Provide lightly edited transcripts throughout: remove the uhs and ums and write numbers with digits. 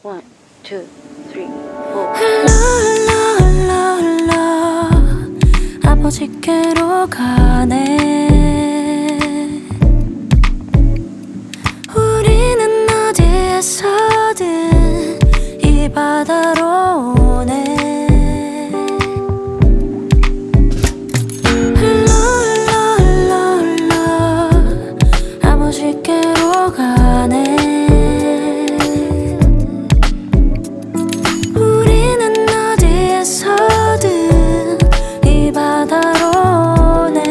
One, two, three, four. 아버지께로 가네. 우리는 어디에서든 이 바다로 오네. 아버지께로 가네. 우리는 어디에서든 이 바다로 오네.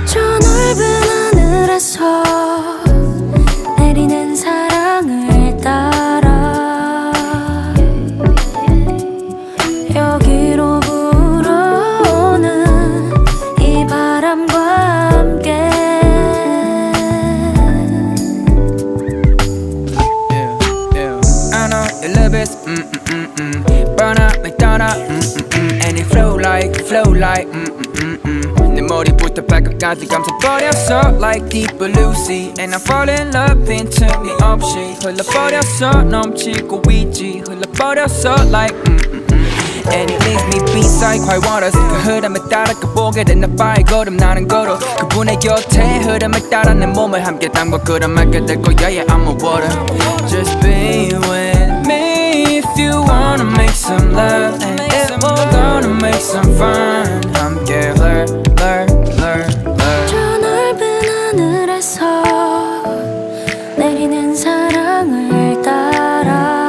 저 넓은 하늘에서 내리는 사랑을 따라 여기로 불어오는 이 바람과 함께 I know you love it, burn up like donut, and it flow like, 내 머리부터 발끝까지 감싸버렸어 like deep blue sea, and I fall in love 빈틈이 없이 흘러버렸어 넘치고 있지 흘러버렸어 like and it makes me B-side quite waters 그 흐름에 따라 그 보게 된 내 발걸음 나는 걸어 그분의 곁에 흐름에 따라 내 몸을 함께 담고 끌어막게 될 거야 yeah I'm a water just be with me if you wanna make some love and if we're gonna make some fun 함께 learn 저 넓은 하늘에서 내리는 사랑을 따라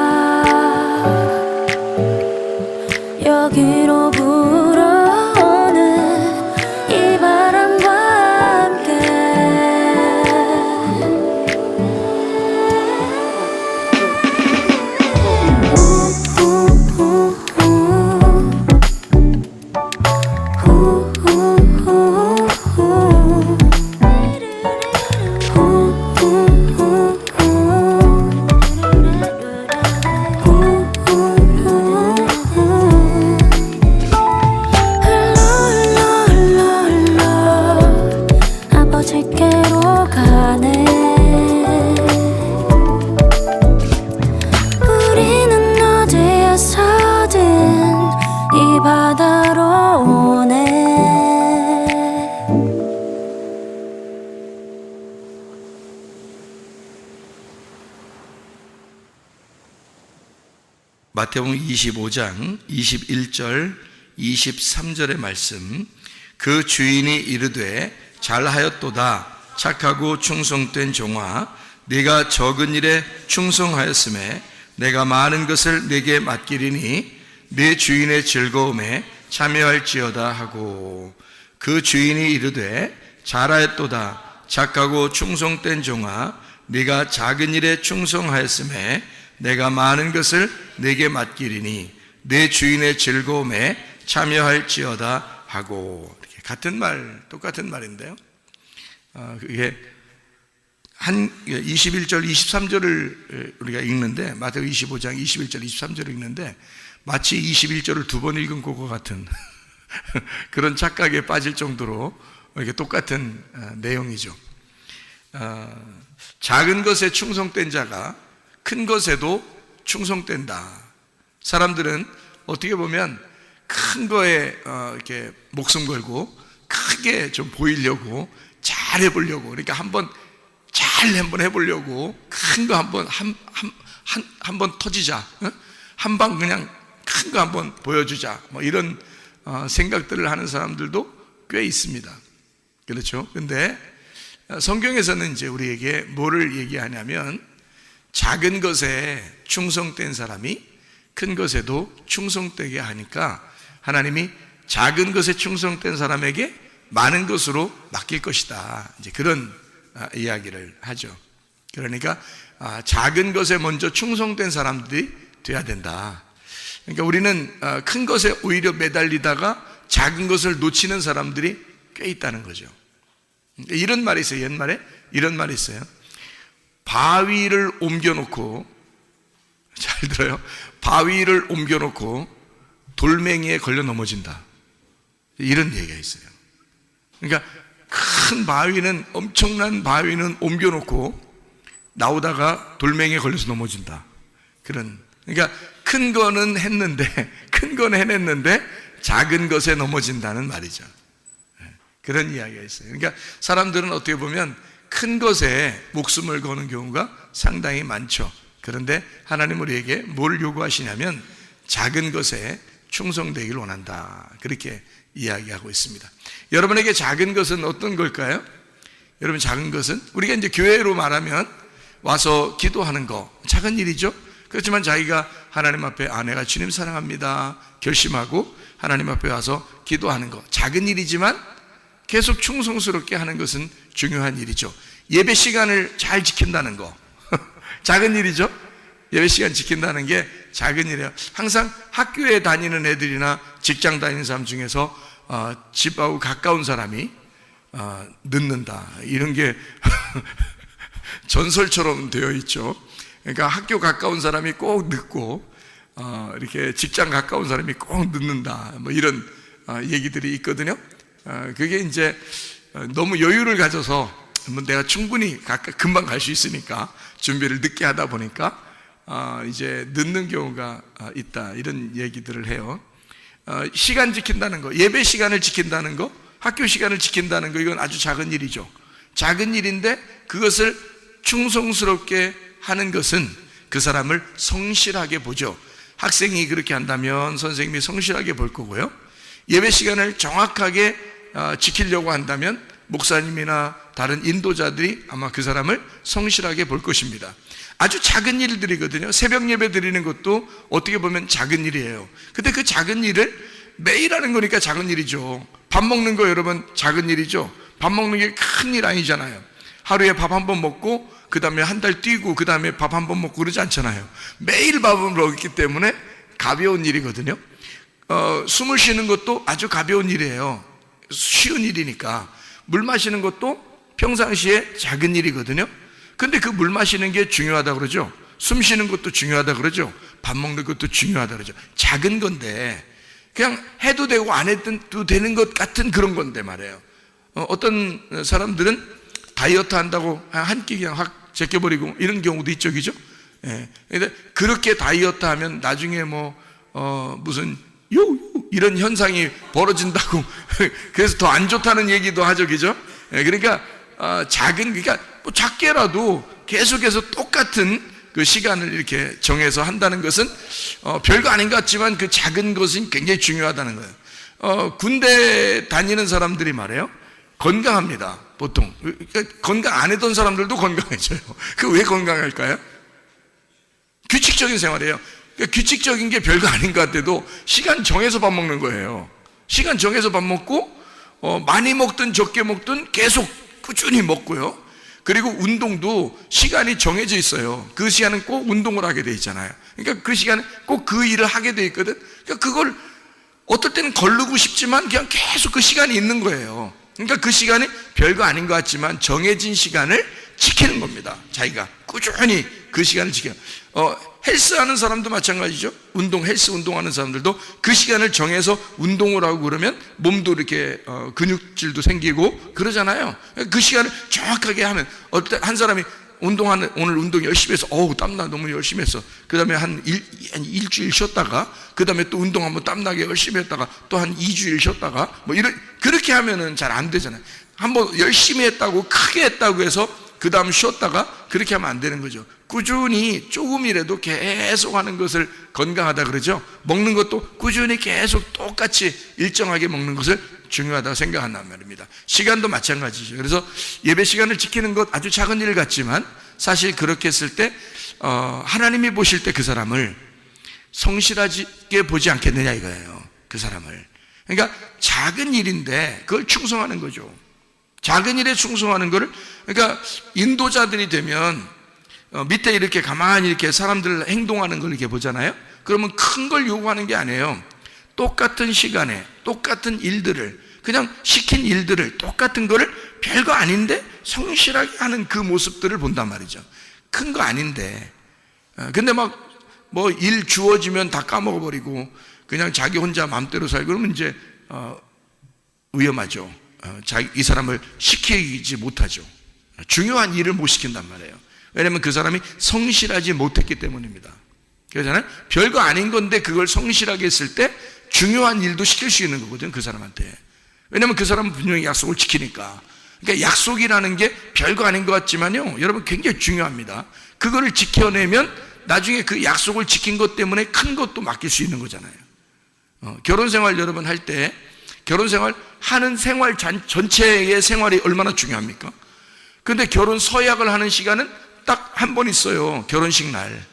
여기로 불어오는 이 바람과 함께 아버지께로 가네. 우리는 어디에서든 이 바다로 오네. 마태복음 25장 21절 23절의 말씀 그 주인이 이르되 잘하였도다 착하고 충성된 종아 네가 적은 일에 충성하였음에 내가 많은 것을 네게 맡기리니 네 주인의 즐거움에 참여할지어다 하고 그 주인이 이르되 잘하였도다 착하고 충성된 종아 네가 작은 일에 충성하였음에 내가 많은 것을 네게 맡기리니 네 주인의 즐거움에 참여할지어다 하고 이렇게 같은 말, 똑같은 말인데요. 그게 한 21절, 23절을 우리가 읽는데 마태복음 25장 21절, 23절을 읽는데 마치 21절을 두 번 읽은 것과 같은 그런 착각에 빠질 정도로 이렇게 똑같은 내용이죠. 작은 것에 충성된 자가 큰 것에도 충성된다. 사람들은 어떻게 보면 큰 거에 이렇게 목숨 걸고 크게 좀 보이려고 잘 해보려고 그러니까 한번 해보려고 큰 거 한번 터지자 한 방 그냥 큰 거 한번 보여주자 뭐 이런 생각들을 하는 사람들도 꽤 있습니다. 그렇죠? 근데 성경에서는 이제 우리에게 뭐를 얘기하냐면 작은 것에 충성된 사람이 큰 것에도 충성되게 하니까 하나님이 작은 것에 충성된 사람에게 많은 것으로 맡길 것이다. 이제 그런 이야기를 하죠. 그러니까 작은 것에 먼저 충성된 사람들이 돼야 된다. 그러니까 우리는 큰 것에 오히려 매달리다가 작은 것을 놓치는 사람들이 꽤 있다는 거죠. 이런 말이 있어요. 옛말에 이런 말이 있어요. 바위를 옮겨놓고, 잘 들어요, 바위를 옮겨놓고 돌멩이에 걸려 넘어진다, 이런 얘기가 있어요. 그러니까 큰 바위는, 엄청난 바위는 옮겨놓고 나오다가 돌멩이에 걸려서 넘어진다, 그런. 그러니까 큰 거는 해냈는데 작은 것에 넘어진다는 말이죠. 그런 이야기가 있어요. 그러니까 사람들은 어떻게 보면 큰 것에 목숨을 거는 경우가 상당히 많죠. 그런데 하나님은 우리에게 뭘 요구하시냐면 작은 것에 충성되기를 원한다, 그렇게 이야기하고 있습니다. 여러분에게 작은 것은 어떤 걸까요? 여러분, 작은 것은 우리가 이제 교회로 말하면 와서 기도하는 거, 작은 일이죠. 그렇지만 자기가 하나님 앞에 내가 주님 사랑합니다 결심하고 하나님 앞에 와서 기도하는 거, 작은 일이지만 계속 충성스럽게 하는 것은 중요한 일이죠. 예배 시간을 잘 지킨다는 거 작은 일이죠. 예배 시간 지킨다는 게 작은 일이에요. 항상 학교에 다니는 애들이나 직장 다니는 사람 중에서 집하고 가까운 사람이 늦는다, 이런 게 전설처럼 되어 있죠. 그러니까 학교 가까운 사람이 꼭 늦고 이렇게 직장 가까운 사람이 꼭 늦는다, 뭐 이런 얘기들이 있거든요. 그게 이제 너무 여유를 가져서 뭐 내가 충분히 금방 갈 수 있으니까 준비를 늦게 하다 보니까 이제 늦는 경우가 있다, 이런 얘기들을 해요. 시간 지킨다는 거, 예배 시간을 지킨다는 거, 학교 시간을 지킨다는 거, 이건 아주 작은 일이죠. 작은 일인데 그것을 충성스럽게 하는 것은 그 사람을 성실하게 보죠. 학생이 그렇게 한다면 선생님이 성실하게 볼 거고요. 예배 시간을 정확하게 지키려고 한다면 목사님이나 다른 인도자들이 아마 그 사람을 성실하게 볼 것입니다. 아주 작은 일들이거든요. 새벽 예배 드리는 것도 어떻게 보면 작은 일이에요. 근데 그 작은 일을 매일 하는 거니까 작은 일이죠. 밥 먹는 거, 여러분, 작은 일이죠. 밥 먹는 게 큰 일 아니잖아요. 하루에 밥 한 번 먹고 그 다음에 한 달 뛰고 그 다음에 밥 한 번 먹고 그러지 않잖아요. 매일 밥을 먹기 때문에 가벼운 일이거든요. 숨을 쉬는 것도 아주 가벼운 일이에요. 쉬운 일이니까. 물 마시는 것도 평상시에 작은 일이거든요. 근데 그 물 마시는 게 중요하다 그러죠. 숨 쉬는 것도 중요하다 그러죠. 밥 먹는 것도 중요하다 그러죠. 작은 건데 그냥 해도 되고 안 해도 되는 것 같은 그런 건데 말이에요. 어떤 사람들은 다이어트 한다고 한 끼 그냥 확 제껴버리고 이런 경우도 있죠, 그죠? 예. 근데 그렇게 다이어트 하면 나중에 무슨 이런 현상이 벌어진다고 그래서 더 안 좋다는 얘기도 하죠, 그죠? 예. 그러니까 그러니까 뭐 작게라도 계속해서 똑같은 그 시간을 이렇게 정해서 한다는 것은 별거 아닌 것 같지만 그 작은 것은 굉장히 중요하다는 거예요. 군대 다니는 사람들이 말해요. 건강합니다, 보통. 그러니까 건강 안 했던 사람들도 건강해져요. 그 왜 건강할까요? 규칙적인 생활이에요. 그러니까 규칙적인 게 별거 아닌 것 같아도 시간 정해서 밥 먹는 거예요. 시간 정해서 밥 먹고 많이 먹든 적게 먹든 계속 꾸준히 먹고요. 그리고 운동도 시간이 정해져 있어요. 그 시간은 꼭 운동을 하게 돼 있잖아요. 그러니까 그 시간에 꼭 그 일을 하게 돼 있거든. 그러니까 그걸 어떨 때는 거르고 싶지만 그냥 계속 그 시간이 있는 거예요. 그러니까 그 시간이 별거 아닌 것 같지만 정해진 시간을 지키는 겁니다. 자기가 꾸준히 그 시간을 지켜요. 헬스하는 사람도 마찬가지죠. 헬스 운동하는 사람들도 그 시간을 정해서 운동을 하고 그러면 몸도 이렇게 근육질도 생기고 그러잖아요. 그 시간을 정확하게 하면 한 사람이 오늘 운동 열심히 해서 땀나 너무 열심히 했어. 그 다음에 한 일주일 쉬었다가 그 다음에 또 운동 한번 땀나게 열심히 했다가 또 한 2주일 쉬었다가 그렇게 하면은 잘 안 되잖아요. 한번 열심히 했다고 크게 했다고 해서 그 다음 쉬었다가 그렇게 하면 안 되는 거죠. 꾸준히 조금이라도 계속 하는 것을 건강하다 그러죠. 먹는 것도 꾸준히 계속 똑같이 일정하게 먹는 것을 중요하다고 생각한단 말입니다. 시간도 마찬가지죠. 그래서 예배 시간을 지키는 것 아주 작은 일 같지만 사실 그렇게 했을 때 하나님이 보실 때 그 사람을 성실하게 보지 않겠느냐 이거예요. 그 사람을. 그러니까 작은 일인데 그걸 충성하는 거죠. 작은 일에 충성하는 거를, 그러니까 인도자들이 되면 밑에 이렇게 가만히 이렇게 사람들 행동하는 걸 이렇게 보잖아요. 그러면 큰 걸 요구하는 게 아니에요. 똑같은 시간에 똑같은 일들을 그냥 시킨 일들을 똑같은 거를 별거 아닌데 성실하게 하는 그 모습들을 본단 말이죠. 큰 거 아닌데. 근데 막 뭐 일 주어지면 다 까먹어버리고 그냥 자기 혼자 마음대로 살고 그러면 이제 위험하죠. 이 사람을 시키지 못하죠. 중요한 일을 못 시킨단 말이에요. 왜냐하면 그 사람이 성실하지 못했기 때문입니다. 그러잖아요. 별거 아닌 건데 그걸 성실하게 했을 때 중요한 일도 시킬 수 있는 거거든요, 그 사람한테. 왜냐하면 그 사람은 분명히 약속을 지키니까. 그러니까 약속이라는 게 별거 아닌 것 같지만요, 여러분 굉장히 중요합니다. 그거를 지켜내면 나중에 그 약속을 지킨 것 때문에 큰 것도 맡길 수 있는 거잖아요. 결혼 생활 여러분 할 때 결혼 생활 하는 생활 전체의 생활이 얼마나 중요합니까? 근데 결혼 서약을 하는 시간은 딱 한 번 있어요. 결혼식 날.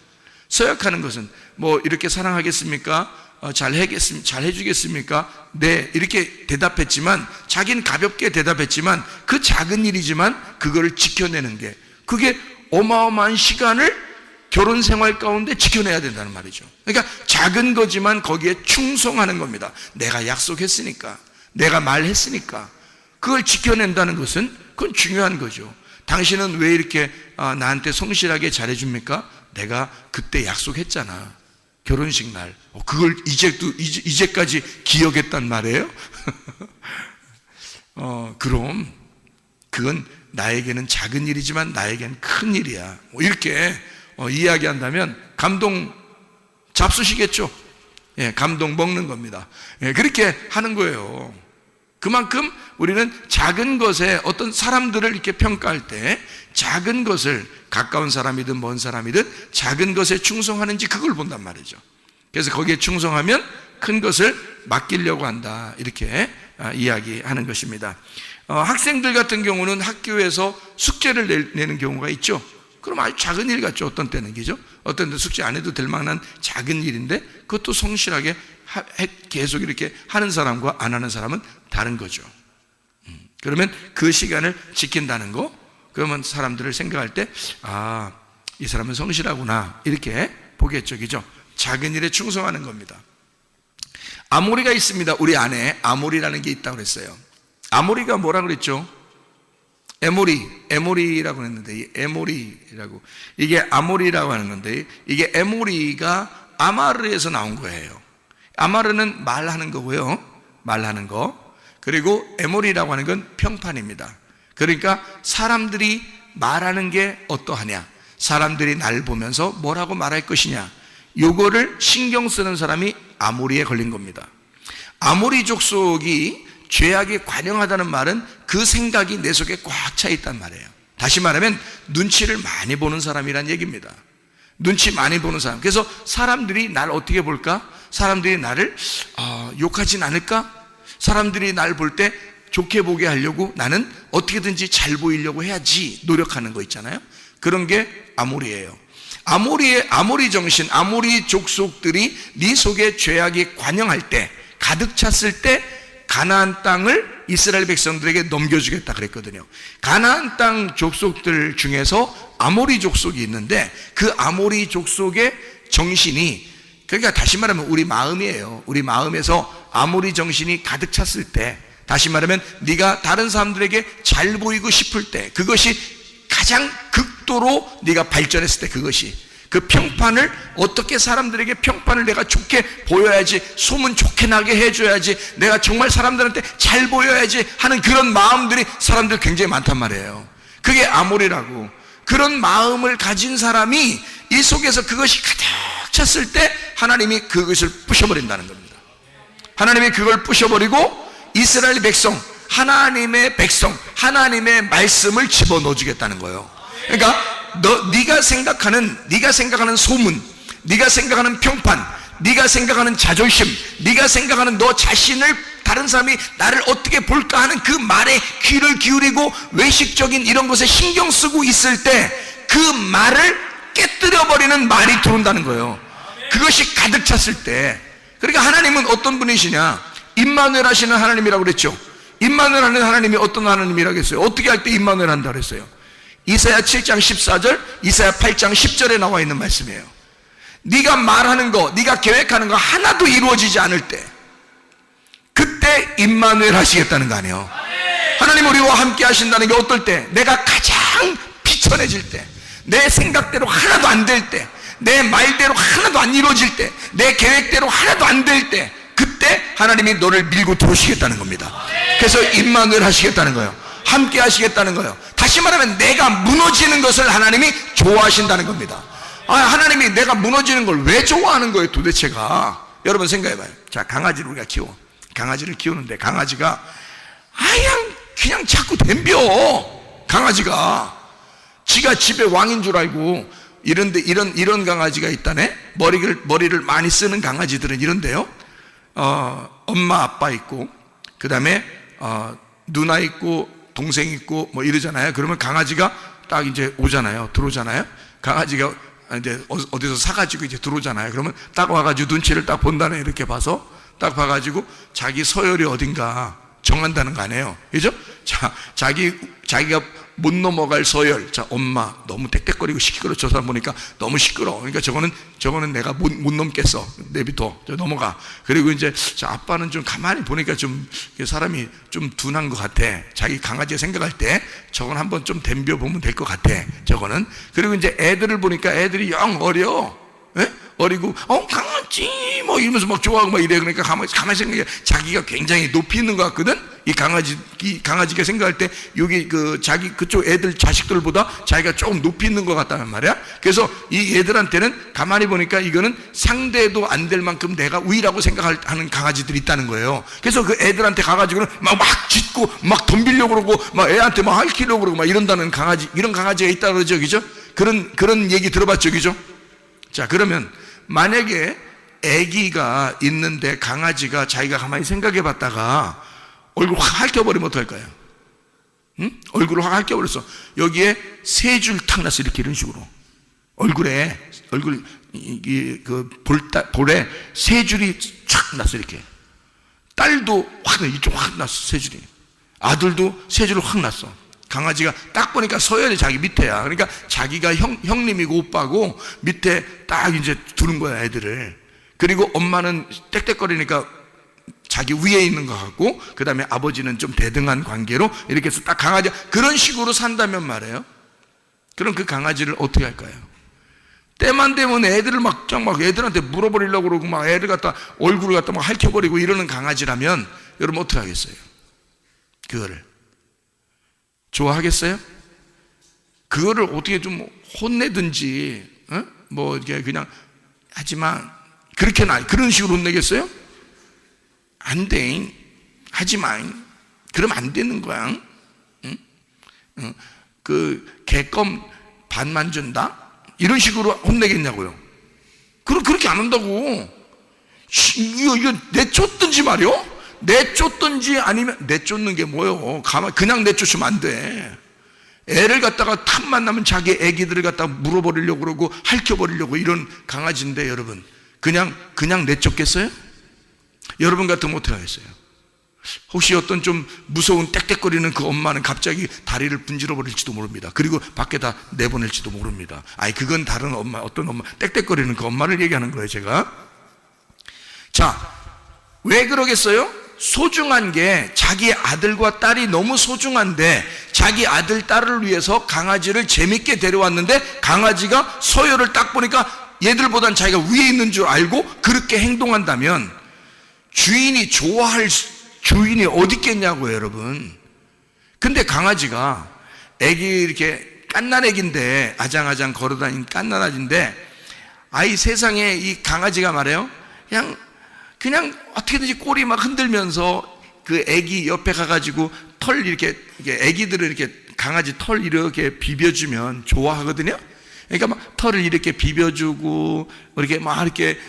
서약하는 것은 뭐 이렇게 사랑하겠습니까? 잘 해주겠습니까? 네, 이렇게 대답했지만 자기는 가볍게 대답했지만 그 작은 일이지만 그거를 지켜내는 게 그게 어마어마한 시간을 결혼 생활 가운데 지켜내야 된다는 말이죠. 그러니까 작은 거지만 거기에 충성하는 겁니다. 내가 약속했으니까, 내가 말했으니까 그걸 지켜낸다는 것은 그건 중요한 거죠. 당신은 왜 이렇게 나한테 성실하게 잘해줍니까? 내가 그때 약속했잖아, 결혼식 날. 그걸 이제까지 기억했단 말이에요? 그럼 그건 나에게는 작은 일이지만 나에게는 큰 일이야. 이렇게 이야기한다면 감동 잡수시겠죠? 예, 감동 먹는 겁니다. 예, 그렇게 하는 거예요. 그만큼 우리는 작은 것에 어떤 사람들을 이렇게 평가할 때 작은 것을, 가까운 사람이든 먼 사람이든 작은 것에 충성하는지 그걸 본단 말이죠. 그래서 거기에 충성하면 큰 것을 맡기려고 한다, 이렇게 이야기하는 것입니다. 학생들 같은 경우는 학교에서 숙제를 내는 경우가 있죠. 그럼 아주 작은 일 같죠, 어떤 때는. 그죠? 어떤 때는 숙제 안 해도 될 만한 작은 일인데 그것도 성실하게 계속 이렇게 하는 사람과 안 하는 사람은 다른 거죠. 그러면 그 시간을 지킨다는 거, 그러면 사람들을 생각할 때 이 사람은 성실하구나, 이렇게 보겠죠. 그죠? 작은 일에 충성하는 겁니다. 아모리가 있습니다. 우리 안에 아모리라는 게 있다고 그랬어요. 아모리가 뭐라고 그랬죠? 에모리라고 했는데, 에모리라고, 이게 아모리라고 하는 건데, 이게 에모리가 아마르에서 나온 거예요. 아마르는 말하는 거고요, 말하는 거. 그리고 에모리라고 하는 건 평판입니다. 그러니까 사람들이 말하는 게 어떠하냐, 사람들이 날 보면서 뭐라고 말할 것이냐, 요거를 신경 쓰는 사람이 아모리에 걸린 겁니다. 아모리 족속이 죄악이 관영하다는 말은 그 생각이 내 속에 꽉 차 있단 말이에요. 다시 말하면 눈치를 많이 보는 사람이란 얘기입니다. 눈치 많이 보는 사람. 그래서 사람들이 날 어떻게 볼까? 사람들이 나를 욕하진 않을까? 사람들이 날 볼 때 좋게 보게 하려고 나는 어떻게든지 잘 보이려고 해야지 노력하는 거 있잖아요. 그런 게 아모리예요. 아모리 정신, 아모리 족속들이 네 속에 죄악이 관영할 때, 가득 찼을 때 가나안 땅을 이스라엘 백성들에게 넘겨주겠다 그랬거든요. 가나안 땅 족속들 중에서 아모리 족속이 있는데 그 아모리 족속의 정신이, 그러니까 다시 말하면 우리 마음이에요. 우리 마음에서 아모리 정신이 가득 찼을 때, 다시 말하면 네가 다른 사람들에게 잘 보이고 싶을 때, 그것이 가장 극도로 네가 발전했을 때, 그것이 그 평판을, 어떻게 사람들에게 평판을 내가 좋게 보여야지, 소문 좋게 나게 해줘야지, 내가 정말 사람들한테 잘 보여야지 하는 그런 마음들이 사람들 굉장히 많단 말이에요. 그게 아모리라고. 그런 마음을 가진 사람이 이 속에서 그것이 가득 찼을 때 하나님이 그것을 부셔버린다는 겁니다. 하나님이 그걸 부셔버리고 이스라엘 백성, 하나님의 백성, 하나님의 말씀을 집어넣어 주겠다는 거예요. 그러니까 네가 생각하는 소문, 네가 생각하는 평판, 네가 생각하는 자존심, 네가 생각하는 너 자신을, 다른 사람이 나를 어떻게 볼까 하는 그 말에 귀를 기울이고 외식적인 이런 것에 신경 쓰고 있을 때 그 말을 깨뜨려버리는 말이 들어온다는 거예요. 그것이 가득 찼을 때. 그러니까 하나님은 어떤 분이시냐, 임마누엘 하시는 하나님이라고 그랬죠. 임마누엘 하는 하나님이 어떤 하나님이라고 했어요? 어떻게 할 때 임마누엘 한다고 그랬어요? 이사야 7장 14절, 이사야 8장 10절에 나와 있는 말씀이에요. 네가 말하는 거, 네가 계획하는 거 하나도 이루어지지 않을 때, 그때 그때 임마누엘 하시겠다는 거 아니에요. 하나님 우리와 함께 하신다는 게 어떨 때? 내가 가장 비천해질 때, 내 생각대로 하나도 안 될 때, 내 말대로 하나도 안 이루어질 때, 내 계획대로 하나도 안 될 때, 그때 하나님이 너를 밀고 들어오시겠다는 겁니다. 그래서 임마누엘 하시겠다는 거예요. 함께 하시겠다는 거예요. 다시 말하면 내가 무너지는 것을 하나님이 좋아하신다는 겁니다. 하나님이 내가 무너지는 걸 왜 좋아하는 거예요 도대체가? 여러분 생각해봐요. 자, 강아지를 우리가 키워. 강아지를 키우는데 강아지가 그냥 자꾸 덤벼. 강아지가 지가 집에 왕인 줄 알고. 이런데 이런 강아지가 있다네. 머리를 많이 쓰는 강아지들은 이런데요. 엄마 아빠 있고, 그 다음에 누나 있고 동생 있고 뭐 이러잖아요. 그러면 강아지가 딱 이제 오잖아요. 들어오잖아요. 강아지가 이제 어디서 사가지고 이제 들어오잖아요. 그러면 딱 와가지고 눈치를 딱 본다네. 이렇게 봐서 딱 봐가지고 자기 서열이 어딘가 정한다는 거 아니에요. 그죠? 자, 자기가 못 넘어갈 서열. 자, 엄마 너무 땡땡거리고 시끄러. 저 사람 보니까 너무 시끄러. 그러니까 저거는 내가 못 넘겠어. 내비둬. 저 넘어가. 그리고 이제 자, 아빠는 좀 가만히 보니까 좀 사람이 좀 둔한 것 같아. 자기 강아지 생각할 때 저건 한번 좀 덤벼 보면 될 것 같아. 저거는. 그리고 이제 애들을 보니까 애들이 영 어려. 예? 어리고 강아지 뭐 이러면서 막 좋아하고 막 이래. 그러니까 가만히 생각해. 자기가 굉장히 높이 있는 것 같거든. 이 강아지가 생각할 때 여기 자기 그쪽 애들 자식들보다 자기가 조금 높이 있는 것 같다는 말이야. 그래서 이 애들한테는 가만히 보니까 이거는 상대도 안 될 만큼 내가 우위라고 생각하는 강아지들이 있다는 거예요. 그래서 그 애들한테 가가지고는 막 짖고 막 덤비려고 그러고 막 애한테 막 핥히려고 그러고 막 이런다는 이런 강아지가 있다 그러죠. 그죠? 그런 얘기 들어봤죠. 그죠? 자, 그러면 만약에 아기가 있는데 강아지가 자기가 가만히 생각해 봤다가 얼굴 확 핥혀버리면 어떡할까요? 응? 얼굴을 확 핥혀버렸어. 여기에 세 줄 탁 났어. 이렇게 이런 식으로. 얼굴에 볼에 세 줄이 촥 났어. 이렇게. 딸도 이쪽 확 났어. 세 줄이. 아들도 세 줄을 확 났어. 강아지가 딱 보니까 서열이 자기 밑에야. 그러니까 자기가 형님이고 오빠고 밑에 딱 이제 두는 거야, 애들을. 그리고 엄마는 떽떽거리니까 자기 위에 있는 것 같고, 그 다음에 아버지는 좀 대등한 관계로 이렇게 해서 딱 강아지 그런 식으로 산다면 말이에요. 그럼 그 강아지를 어떻게 할까요? 때만 되면 애들을 막 애들한테 물어버리려고 그러고 막 애들 갖다 얼굴을 갖다 막 핥혀버리고 이러는 강아지라면 여러분 어떻게 하겠어요? 그거를 좋아하겠어요? 그거를 어떻게 좀 혼내든지, 뭐 이렇게 그냥 하지마 그런 식으로 혼내겠어요? 안 돼. 하지마. 그러면 안 되는 거야. 응? 그 개껌 반만 준다? 이런 식으로 혼내겠냐고요? 그렇게 안 한다고. 이거 내쫓든지 말이요? 내쫓든지 아니면 내쫓는 게 뭐요? 그냥 내쫓으면 안 돼. 애를 갖다가 탁 만나면 자기 애기들을 갖다가 물어버리려고 그러고 핥혀버리려고 이런 강아지인데 여러분 그냥 내쫓겠어요? 여러분 같으면 어떻게 하겠어요? 혹시 어떤 좀 무서운 떽떽거리는 그 엄마는 갑자기 다리를 분질러 버릴지도 모릅니다. 그리고 밖에다 내보낼지도 모릅니다. 그건 다른 엄마, 어떤 엄마, 떽떽거리는 그 엄마를 얘기하는 거예요, 제가. 자, 왜 그러겠어요? 소중한 게 자기 아들과 딸이 너무 소중한데 자기 아들, 딸을 위해서 강아지를 재밌게 데려왔는데 강아지가 서열을 딱 보니까 얘들보단 자기가 위에 있는 줄 알고 그렇게 행동한다면 주인이 좋아할 주인이 어디 있겠냐고요, 여러분. 근데 강아지가 애기 이렇게 깐난 애기인데 아장아장 걸어다니는 깐난 아기인데 세상에 이 강아지가 말해요. 그냥 어떻게든지 꼬리 막 흔들면서 그 애기 옆에 가가지고 털 이렇게 애기들을 이렇게 강아지 털 이렇게 비벼주면 좋아하거든요. 그러니까 막 털을 이렇게 비벼주고 이렇게 막 이렇게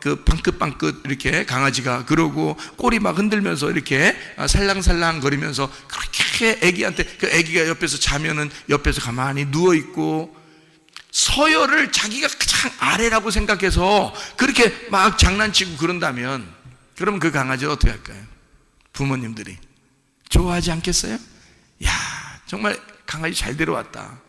그 방긋방긋 이렇게 강아지가 그러고 꼬리 막 흔들면서 이렇게 살랑살랑 거리면서 그렇게 애기한테 그 애기가 옆에서 자면은 옆에서 가만히 누워 있고 서열을 자기가 가장 아래라고 생각해서 그렇게 막 장난치고 그런다면 그러면 그 강아지를 어떻게 할까요? 부모님들이 좋아하지 않겠어요? 야, 정말 강아지 잘 데려왔다.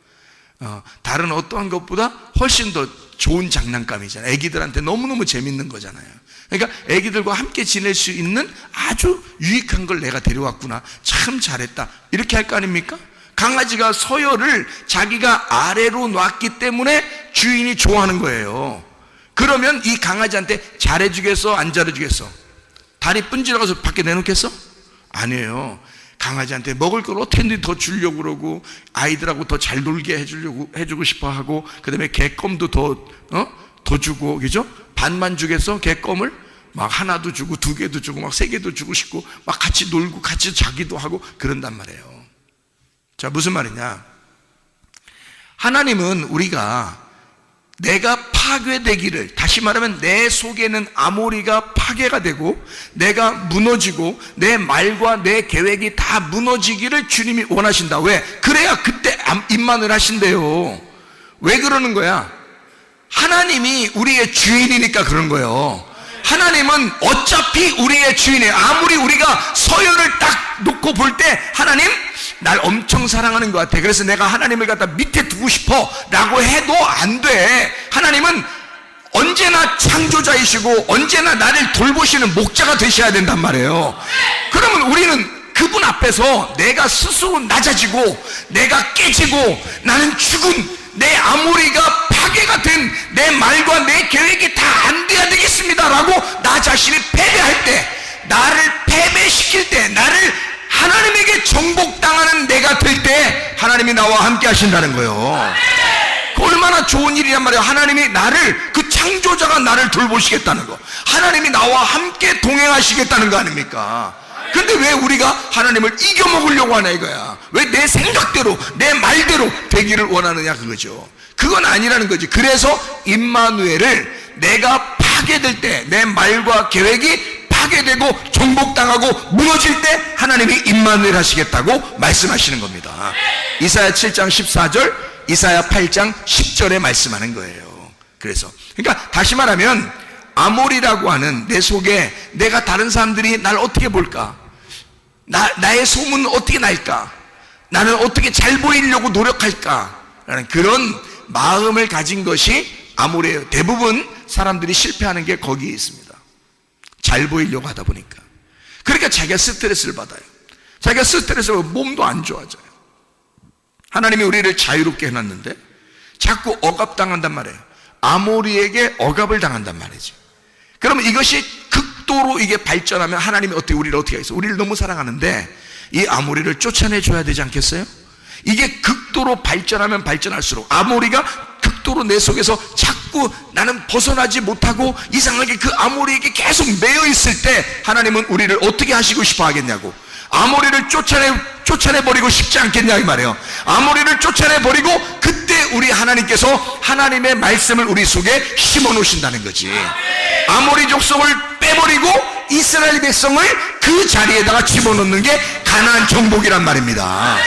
다른 어떠한 것보다 훨씬 더 좋은 장난감이잖아요. 애기들한테 너무너무 재밌는 거잖아요. 그러니까 애기들과 함께 지낼 수 있는 아주 유익한 걸 내가 데려왔구나, 참 잘했다, 이렇게 할 거 아닙니까? 강아지가 서열을 자기가 아래로 놨기 때문에 주인이 좋아하는 거예요. 그러면 이 강아지한테 잘해주겠어, 안 잘해주겠어? 다리 뿜질러가서 밖에 내놓겠어? 아니에요. 강아지한테 먹을 걸 어떻게든 더 주려고 그러고, 아이들하고 더 잘 놀게 해주고 싶어 하고, 그 다음에 개껌도 더 주고, 그죠? 반만 주겠어? 개껌을? 막 하나도 주고, 2개도 주고, 막 3개도 주고 싶고, 막 같이 놀고, 같이 자기도 하고, 그런단 말이에요. 자, 무슨 말이냐? 하나님은 우리가 내가 파괴되기를, 다시 말하면 내 속에는 아모리가 파괴가 되고 내가 무너지고 내 말과 내 계획이 다 무너지기를 주님이 원하신다. 왜? 그래야 그때 임만을 하신대요. 왜 그러는 거야? 하나님이 우리의 주인이니까 그런 거예요. 하나님은 어차피 우리의 주인이에요. 아무리 우리가 서열을 딱 놓고 볼 때 하나님 날 엄청 사랑하는 것 같아, 그래서 내가 하나님을 갖다 밑에 두고 싶어 라고 해도 안 돼. 하나님은 언제나 창조자이시고 언제나 나를 돌보시는 목자가 되셔야 된단 말이에요. 그러면 우리는 그분 앞에서 내가 스스로 낮아지고 내가 깨지고 나는 죽은 내 아모리가 파괴가 된 내 말과 내 계획이 다 안 돼야 되겠습니다 라고 나 자신이 패배할 때, 나를 패배시킬 때, 나를 하나님에게 정복당하는 내가 될 때 하나님이 나와 함께 하신다는 거예요. 그 얼마나 좋은 일이란 말이에요. 하나님이 나를, 그 창조자가 나를 돌보시겠다는 거, 하나님이 나와 함께 동행하시겠다는 거 아닙니까? 근데 왜 우리가 하나님을 이겨먹으려고 하나 이거야. 왜 내 생각대로 내 말대로 되기를 원하느냐 그거죠. 그건 아니라는 거지. 그래서 임마누엘을 내가 파괴될 때, 내 말과 계획이 파괴되고 정복당하고 무너질 때 하나님이 임마누엘 하시겠다고 말씀하시는 겁니다. 이사야 7장 14절, 이사야 8장 10절에 말씀하는 거예요. 그래서 그러니까 다시 말하면 아모리라고 하는 내 속에 내가 다른 사람들이 날 어떻게 볼까, 나의 소문은 어떻게 날까, 나는 어떻게 잘 보이려고 노력할까 라는 그런 마음을 가진 것이 아모리예요. 대부분 사람들이 실패하는 게 거기에 있습니다. 잘 보이려고 하다 보니까. 그러니까 자기가 스트레스를 받아요. 자기가 스트레스로 몸도 안 좋아져요. 하나님이 우리를 자유롭게 해놨는데 자꾸 억압당한단 말이에요. 아모리에게 억압을 당한단 말이죠. 그러면 이것이 극도로 이게 발전하면 하나님이 우리를 어떻게 하겠어요? 우리를 너무 사랑하는데 이 아모리를 쫓아내줘야 되지 않겠어요? 이게 극도로 발전하면 발전할수록, 아모리가 극도로 내 속에서 자꾸 나는 벗어나지 못하고 이상하게 그 아모리에게 계속 매여 있을 때 하나님은 우리를 어떻게 하시고 싶어 하겠냐고. 아모리를 쫓아내버리고 싶지 않겠냐 이 말이에요. 아모리를 쫓아내버리고 그때 우리 하나님께서 하나님의 말씀을 우리 속에 심어 놓으신다는 거지. 아모리 족속을 빼버리고 이스라엘 백성을 그 자리에다가 집어넣는 게 가나안 정복이란 말입니다.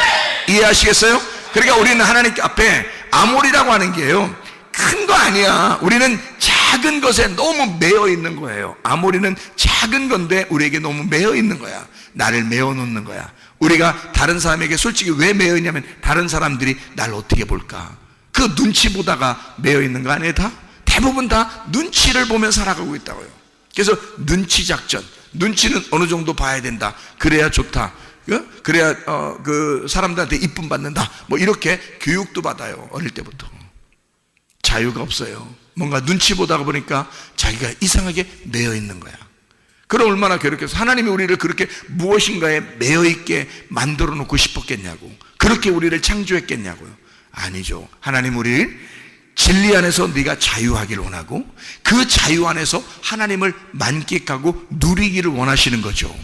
이해하시겠어요? 그러니까 우리는 하나님 앞에 아모리라고 하는 게요, 큰 거 아니야. 우리는 작은 것에 너무 매여 있는 거예요. 아모리는 작은 건데 우리에게 너무 매여 있는 거야. 나를 매어 놓는 거야. 우리가 다른 사람에게 솔직히 왜 매여 있냐면 다른 사람들이 날 어떻게 볼까, 그 눈치 보다가 매여 있는 거 아니에요? 대부분 다 눈치를 보며 살아가고 있다고요. 그래서 눈치 작전, 눈치는 어느 정도 봐야 된다, 그래야 좋다, 그래야 그 사람들한테 이쁨 받는다, 뭐 이렇게 교육도 받아요. 어릴 때부터. 자유가 없어요. 뭔가 눈치 보다가 보니까 자기가 이상하게 매여 있는 거야. 그럼 얼마나 괴롭겠어. 하나님이 우리를 그렇게 무엇인가에 매여 있게 만들어 놓고 싶었겠냐고, 그렇게 우리를 창조했겠냐고요. 아니죠. 하나님 우리를 진리 안에서 네가 자유하기를 원하고 그 자유 안에서 하나님을 만끽하고 누리기를 원하시는 거죠.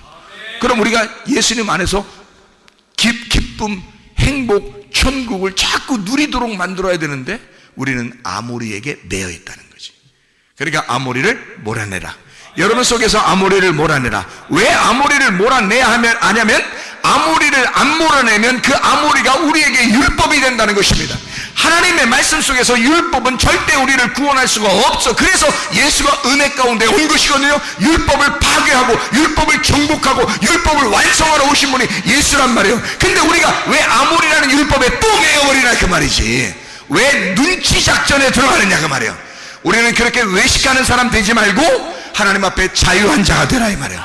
그럼 우리가 예수님 안에서 기쁨, 행복, 천국을 자꾸 누리도록 만들어야 되는데 우리는 아모리에게 매여 있다는 거지. 그러니까 아모리를 몰아내라. 여러분 속에서 아모리를 몰아내라. 왜 아모리를 몰아내야 하냐면 아모리를 안 몰아내면 그 아모리가 우리에게 율법이 된다는 것입니다. 하나님의 말씀 속에서 율법은 절대 우리를 구원할 수가 없어. 그래서 예수가 은혜 가운데 온 것이거든요. 율법을 파괴하고 율법을 정복하고 율법을 완성하러 오신 분이 예수란 말이에요. 근데 우리가 왜 아모리라는 율법에 또 매여버리나 그 말이지. 왜 눈치 작전에 들어가느냐 그 말이에요. 우리는 그렇게 외식하는 사람 되지 말고 하나님 앞에 자유한 자가 되라 이 말이에요.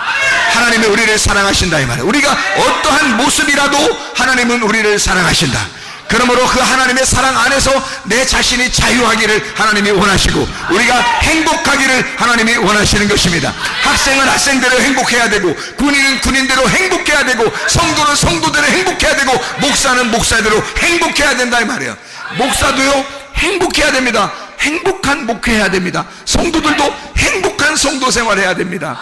하나님이 우리를 사랑하신다 이 말이에요. 우리가 어떠한 모습이라도 하나님은 우리를 사랑하신다. 그러므로 그 하나님의 사랑 안에서 내 자신이 자유하기를 하나님이 원하시고 우리가 행복하기를 하나님이 원하시는 것입니다. 학생은 학생대로 행복해야 되고 군인은 군인대로 행복해야 되고 성도는 성도대로 행복해야 되고 목사는 목사대로 행복해야 된다 이 말이에요. 목사도요 행복해야 됩니다. 행복한 목회해야 됩니다. 성도들도 행복한 성도 생활해야 됩니다.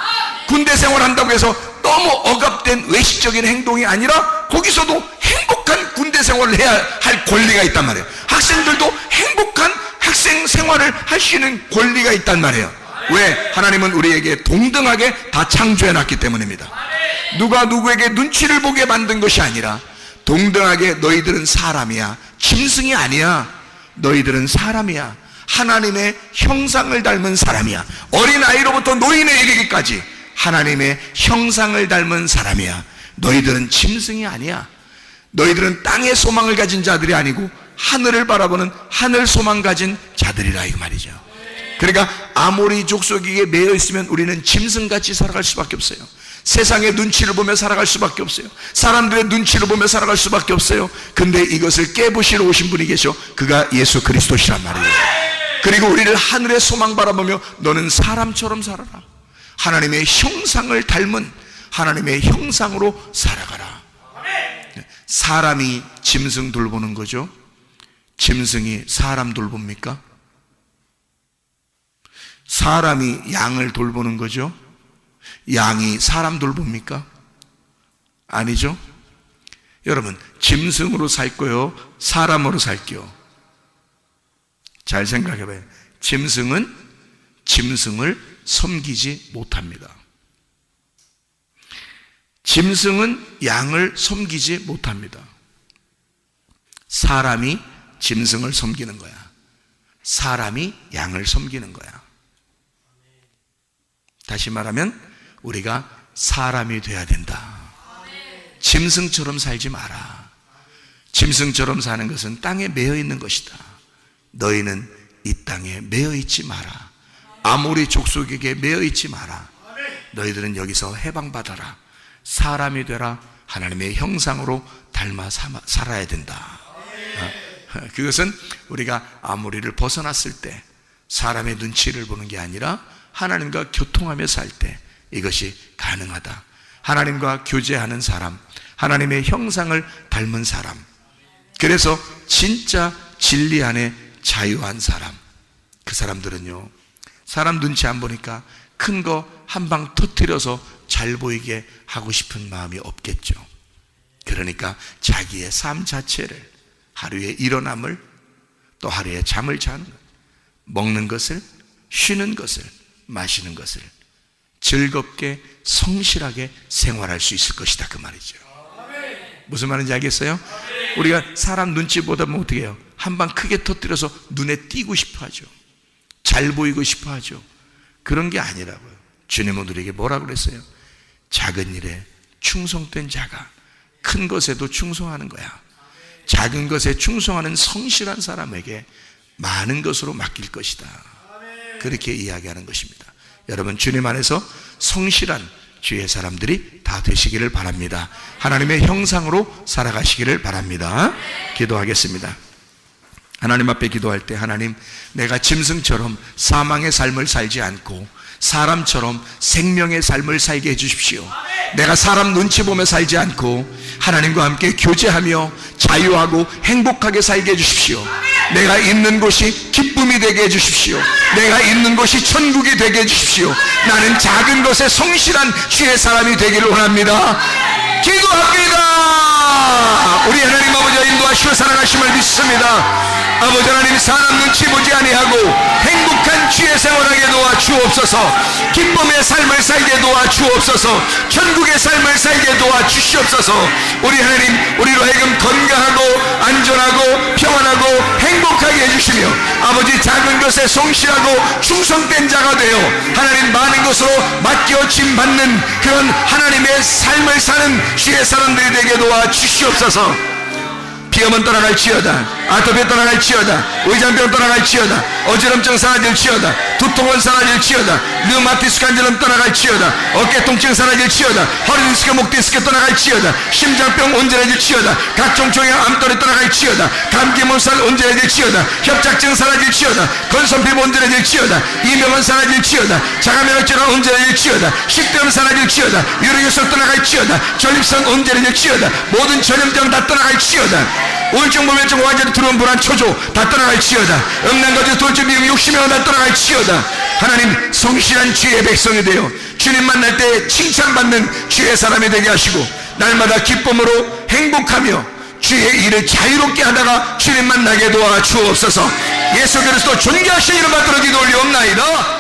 군대 생활한다고 해서 너무 억압된 외식적인 행동이 아니라 거기서도 행복한 군대 생활을 해야 할 권리가 있단 말이에요. 학생들도 행복한 학생 생활을 할 수 있는 권리가 있단 말이에요. 왜? 하나님은 우리에게 동등하게 다 창조해 놨기 때문입니다. 누가 누구에게 눈치를 보게 만든 것이 아니라 동등하게 너희들은 사람이야, 짐승이 아니야. 너희들은 사람이야. 하나님의 형상을 닮은 사람이야. 어린아이로부터 노인에 이르기까지 하나님의 형상을 닮은 사람이야. 너희들은 짐승이 아니야. 너희들은 땅의 소망을 가진 자들이 아니고 하늘을 바라보는 하늘 소망 가진 자들이라 이 말이죠. 그러니까 아모리 족속에게 매여 있으면 우리는 짐승같이 살아갈 수밖에 없어요. 세상의 눈치를 보며 살아갈 수밖에 없어요. 사람들의 눈치를 보며 살아갈 수밖에 없어요. 근데 이것을 깨부시러 오신 분이 계셔. 그가 예수 그리스도시란 말이에요. 그리고 우리를 하늘의 소망 바라보며 너는 사람처럼 살아라. 하나님의 형상을 닮은 하나님의 형상으로 살아가라. 사람이 짐승 돌보는 거죠. 짐승이 사람 돌봅니까? 사람이 양을 돌보는 거죠. 양이 사람 돌봅니까? 아니죠. 여러분, 짐승으로 살 거요, 사람으로 살게요. 잘 생각해봐요. 짐승은 짐승을 섬기지 못합니다. 짐승은 양을 섬기지 못합니다. 사람이 짐승을 섬기는 거야. 사람이 양을 섬기는 거야. 다시 말하면 우리가 사람이 돼야 된다. 짐승처럼 살지 마라. 짐승처럼 사는 것은 땅에 매여 있는 것이다. 너희는 이 땅에 매여 있지 마라. 아모리 족속에게 매여 있지 마라. 너희들은 여기서 해방받아라. 사람이 되라. 하나님의 형상으로 닮아 살아야 된다. 그것은 우리가 아모리를 벗어났을 때 사람의 눈치를 보는 게 아니라 하나님과 교통하며 살 때 이것이 가능하다. 하나님과 교제하는 사람, 하나님의 형상을 닮은 사람, 그래서 진짜 진리 안에 자유한 사람, 그 사람들은요 사람 눈치 안 보니까 큰 거 한 방 터뜨려서 잘 보이게 하고 싶은 마음이 없겠죠. 그러니까 자기의 삶 자체를, 하루의 일어남을, 또 하루에 잠을 자는 것, 먹는 것을, 쉬는 것을, 마시는 것을 즐겁게 성실하게 생활할 수 있을 것이다 그 말이죠. 무슨 말인지 알겠어요? 우리가 사람 눈치 보다 보면 어떻게 해요? 한 방 크게 터뜨려서 눈에 띄고 싶어 하죠. 잘 보이고 싶어 하죠. 그런 게 아니라고요. 주님은 우리에게 뭐라고 그랬어요? 작은 일에 충성된 자가 큰 것에도 충성하는 거야. 작은 것에 충성하는 성실한 사람에게 많은 것으로 맡길 것이다. 그렇게 이야기하는 것입니다. 여러분, 주님 안에서 성실한 주의 사람들이 다 되시기를 바랍니다. 하나님의 형상으로 살아가시기를 바랍니다. 기도하겠습니다. 하나님 앞에 기도할 때, 하나님, 내가 짐승처럼 사망의 삶을 살지 않고 사람처럼 생명의 삶을 살게 해주십시오. 내가 사람 눈치 보며 살지 않고 하나님과 함께 교제하며 자유하고 행복하게 살게 해주십시오. 내가 있는 곳이 기쁨이 되게 해주십시오. 내가 있는 곳이 천국이 되게 해주십시오. 나는 작은 것에 성실한 주의 사람이 되기를 원합니다. 기도합니다. 우리 하나님 아버지와 인도하시고 사랑하심을 믿습니다. 아버지 하나님, 사람 눈치 보지 아니하고 행복한 주의 생활하게 도와주옵소서. 기쁨의 삶을 살게 도와주옵소서. 천국의 삶을 살게 도와주시옵소서. 우리 하나님, 우리로 하여금 건강하고 안전하고 평안하고 행복하게 해주시며 아버지, 작은 것에 성실하고 충성된 자가 되어 하나님 많은 것으로 맡겨짐 받는 그런 하나님의 삶을 사는 주의 사람들이 되게 도와주시옵소서. 비염은 떠나갈지어다. 아토피 떠나갈지어다. 의장병 떠나갈지어다. 어지럼증 사라질지어다. 두통은 사라질지어다. 류마티스 관절염 떠나갈지어다. 어깨 통증 사라질지어다. 허리 디스크, 목 디스크 떠나갈지어다. 심장병 온전해질지어다. 각종 종양 암돌이 떠나갈지어다. 감기 몸살 온전해질지어다. 협착증 사라질지어다. 건선피부 온전해질지어다. 이명은 사라질지어다. 자가면역질환 온전해질지어다. 식도염 사라질지어다. 유리교설 떠나갈지어다. 전립선 온전해질지어다. 모든 전염병 다 떠나갈지어다. 우울증, 무면증, 완전히 두려움, 불안, 초조 다 떠나갈지어다. 음란거짓, 돌점, 미움, 욕심이 다 떠나갈지어다. 하나님, 성실한 주의 백성이 되어 주님 만날 때 칭찬받는 주의 사람이 되게 하시고 날마다 기쁨으로 행복하며 주의 일을 자유롭게 하다가 주님 만나게 도와 주옵소서. 예수 그리스도 존귀하신 이름 받들어 기도 올리옵나이다.